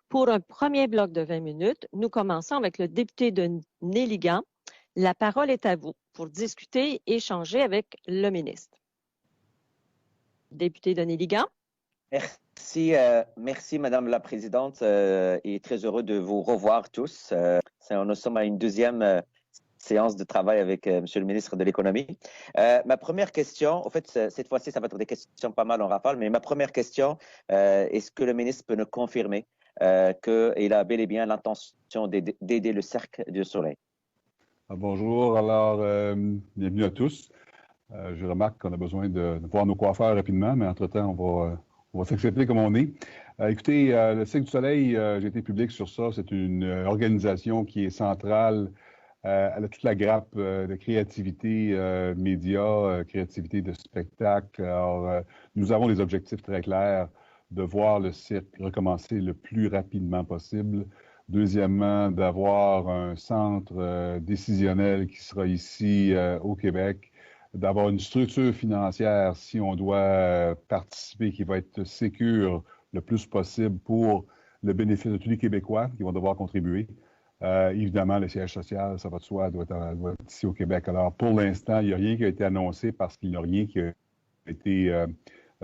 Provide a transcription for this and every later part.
Pour un premier bloc de 20 minutes, nous commençons avec le député de Néligan. La parole est à vous pour discuter et échanger avec le ministre. Député de Néligan. Merci Madame la Présidente et très heureux de vous revoir tous. Nous sommes à une deuxième séance de travail avec Monsieur le ministre de l'Économie. Ma première question, en fait, cette fois-ci, ça va être des questions pas mal en rafale, mais ma première question, est-ce que le ministre peut nous confirmer qu'il a bel et bien l'intention d'aider le Cercle du Soleil? Bonjour, alors bienvenue à tous. Je remarque qu'on a besoin de voir nos coiffeurs rapidement, mais entre-temps, on va s'accepter comme on est. Écoutez, le Cercle du Soleil, j'ai été public sur ça, c'est une organisation qui est centrale à toute la grappe de créativité média, créativité de spectacle. Alors, nous avons des objectifs très clairs de voir le cirque recommencer le plus rapidement possible. Deuxièmement, d'avoir un centre décisionnel qui sera ici au Québec, d'avoir une structure financière si on doit participer qui va être sécure le plus possible pour le bénéfice de tous les Québécois qui vont devoir contribuer. Évidemment, le siège social, ça va de soi, doit être ici au Québec. Alors, pour l'instant, il n'y a rien qui a été annoncé parce qu'il n'y a rien qui a été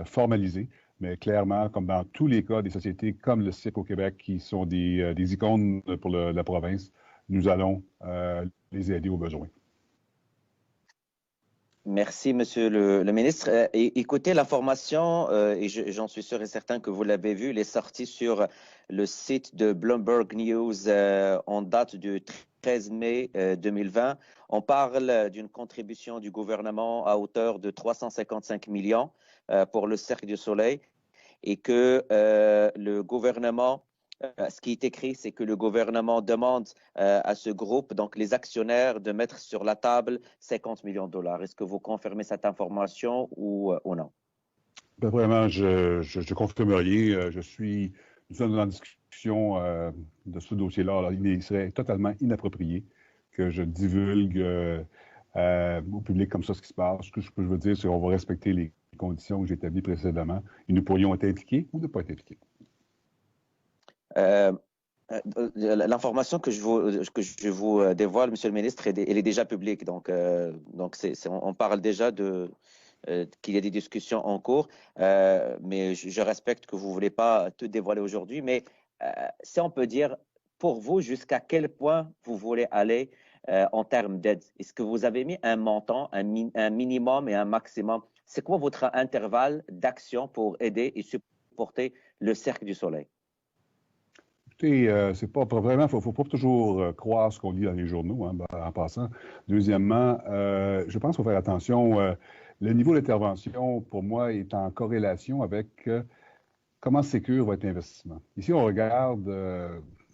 formalisé. Mais clairement, comme dans tous les cas des sociétés comme le Cirque au Québec, qui sont des icônes pour la province, nous allons les aider aux besoins. Merci, Monsieur le ministre. Écoutez, l'information, et j'en suis sûr et certain que vous l'avez vu, elle est sortie sur le site de Bloomberg News en date du 13 mai 2020. On parle d'une contribution du gouvernement à hauteur de 355 millions pour le Cercle du Soleil et que le gouvernement, ce qui est écrit, c'est que le gouvernement demande à ce groupe, donc les actionnaires, de mettre sur la table 50 millions de dollars. Est-ce que vous confirmez cette information ou non? Ben vraiment, je confirme rien. Nous sommes en discussion de ce dossier-là. Alors, il serait totalement inapproprié que je divulgue au public comme ça ce qui se passe. Ce que je veux dire, c'est qu'on va respecter les conditions que j'ai établies précédemment et nous pourrions être impliqués ou ne pas être impliqués. L'information que je vous dévoile, Monsieur le ministre, elle est déjà publique. Donc on parle déjà qu'il y a des discussions en cours, mais je respecte que vous ne voulez pas tout dévoiler aujourd'hui. Mais si on peut dire, pour vous, jusqu'à quel point vous voulez aller en termes d'aide? Est-ce que vous avez mis un montant, un minimum et un maximum? C'est quoi votre intervalle d'action pour aider et supporter le Cercle du Soleil? C'est pas vraiment, faut pas toujours croire ce qu'on lit dans les journaux, hein, en passant. Deuxièmement, je pense qu'il faut faire attention. Le niveau d'intervention, pour moi, est en corrélation avec comment sécure va être l'investissement. Ici, on regarde,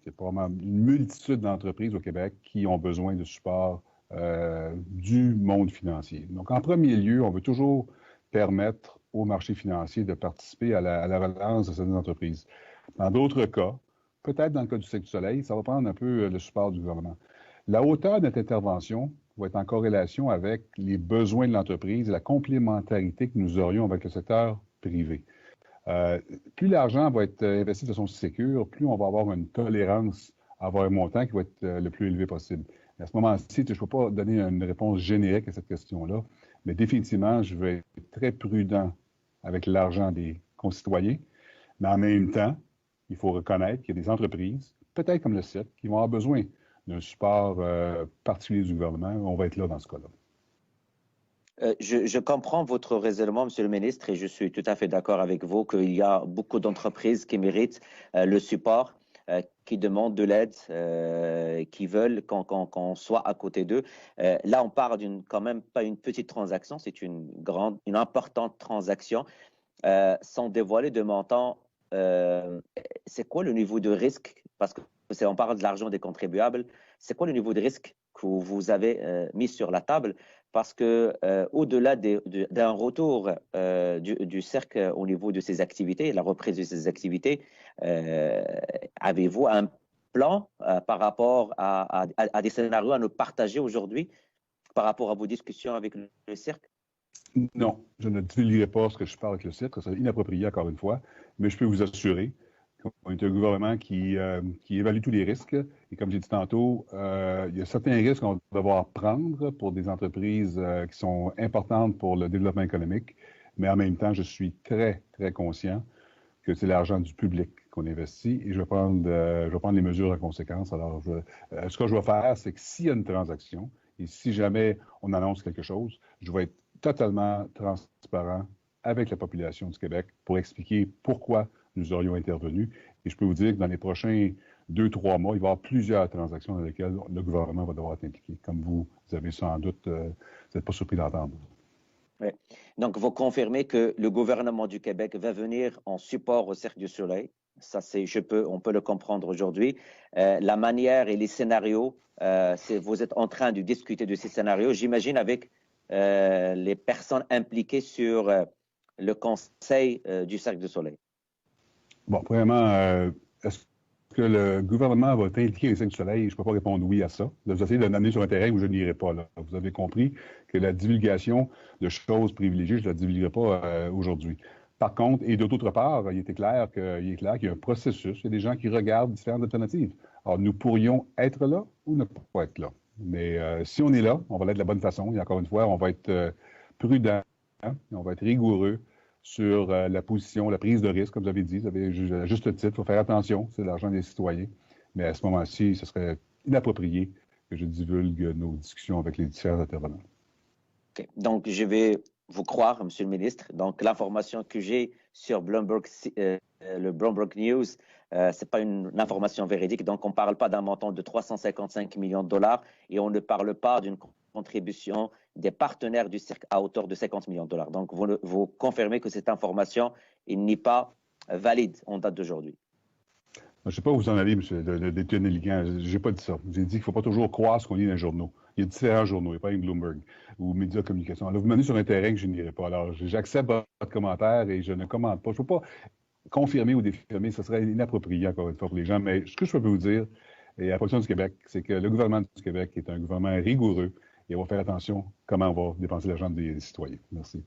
c'est probablement une multitude d'entreprises au Québec qui ont besoin de support du monde financier. Donc, en premier lieu, on veut toujours permettre au marché financier de participer à la relance de ces entreprises. Dans d'autres cas, peut-être dans le cas du Cirque du Soleil, ça va prendre un peu le support du gouvernement. La hauteur de notre intervention va être en corrélation avec les besoins de l'entreprise et la complémentarité que nous aurions avec le secteur privé. Plus l'argent va être investi de façon sécure, plus on va avoir une tolérance à avoir un montant qui va être le plus élevé possible. À ce moment-ci, je ne peux pas donner une réponse générique à cette question-là, mais définitivement, je vais être très prudent avec l'argent des concitoyens, mais en même temps, il faut reconnaître qu'il y a des entreprises, peut-être comme le Cirque, qui vont avoir besoin d'un support particulier du gouvernement. On va être là dans ce cas-là. Je comprends votre raisonnement, Monsieur le ministre, et je suis tout à fait d'accord avec vous qu'il y a beaucoup d'entreprises qui méritent le support, qui demandent de l'aide, qui veulent qu'on soit à côté d'eux. Là, on parle quand même pas une petite transaction, c'est une importante transaction, sans dévoiler de montant. C'est quoi le niveau de risque? Parce que on parle de l'argent des contribuables. C'est quoi le niveau de risque que vous avez mis sur la table? Parce que au-delà d'un retour du Cercle au niveau de ses activités, la reprise de ses activités, avez-vous un plan par rapport à des scénarios à nous partager aujourd'hui par rapport à vos discussions avec le Cercle? Non, je ne divulguerai pas ce que je parle avec le Cirque, ça serait inapproprié encore une fois, mais je peux vous assurer On est un gouvernement qui évalue tous les risques. Et comme j'ai dit tantôt, il y a certains risques qu'on va devoir prendre pour des entreprises qui sont importantes pour le développement économique. Mais en même temps, je suis très, très conscient que c'est l'argent du public qu'on investit et je vais prendre les mesures en conséquence. Alors, ce que je vais faire, c'est que s'il y a une transaction et si jamais on annonce quelque chose, je vais être totalement transparent avec la population du Québec pour expliquer pourquoi nous aurions intervenu. Et je peux vous dire que dans les prochains 2-3 mois, il va y avoir plusieurs transactions dans lesquelles le gouvernement va devoir être impliqué. Comme vous avez sans doute, vous n'êtes pas surpris d'entendre. Oui. Donc, vous confirmez que le gouvernement du Québec va venir en support au Cirque du Soleil. Ça, on peut le comprendre aujourd'hui. La manière et les scénarios, vous êtes en train de discuter de ces scénarios, j'imagine, avec les personnes impliquées sur le conseil du Cirque du Soleil. Bon, premièrement, est-ce que le gouvernement va être impliqué au Cirque du Soleil? Je ne peux pas répondre oui à ça. Vous essayez de m'amener sur un terrain où je n'irai pas. Là. Vous avez compris que la divulgation de choses privilégiées, je ne la divulguerai pas aujourd'hui. Par contre, et d'autre part, il est clair qu'il y a un processus. Il y a des gens qui regardent différentes alternatives. Alors, nous pourrions être là ou ne pas être là. Mais si on est là, on va l'être de la bonne façon. Et encore une fois, on va être prudent, on va être rigoureux sur la position, la prise de risque, comme vous avez dit. Vous avez à juste titre, il faut faire attention, c'est l'argent des citoyens. Mais à ce moment-ci, ce serait inapproprié que je divulgue nos discussions avec les différents intervenants. Okay. Donc, je vais vous croire, Monsieur le ministre. Donc, l'information que j'ai sur le Bloomberg News, ce n'est pas une information véridique. Donc, on ne parle pas d'un montant de 355 millions de dollars et on ne parle pas d'une contribution des partenaires du cirque à hauteur de 50 millions de dollars. Donc, vous confirmez que cette information n'est pas valide en date d'aujourd'hui. Je ne sais pas où vous en allez, M. député Néligan. Je n'ai pas dit ça. J'ai dit qu'il ne faut pas toujours croire ce qu'on lit dans les journaux. Il y a différents journaux, il n'y a pas un Bloomberg ou médias de communication. Là, vous menez sur un terrain que je n'irai pas. Alors, j'accepte votre commentaire et je ne commente pas. Je ne peux pas confirmer ou défirmer. Ce serait inapproprié, encore une fois, pour les gens. Mais ce que je peux vous dire, et à la position du Québec, c'est que le gouvernement du Québec est un gouvernement rigoureux et on va faire attention comment on va dépenser l'argent des citoyens. Merci.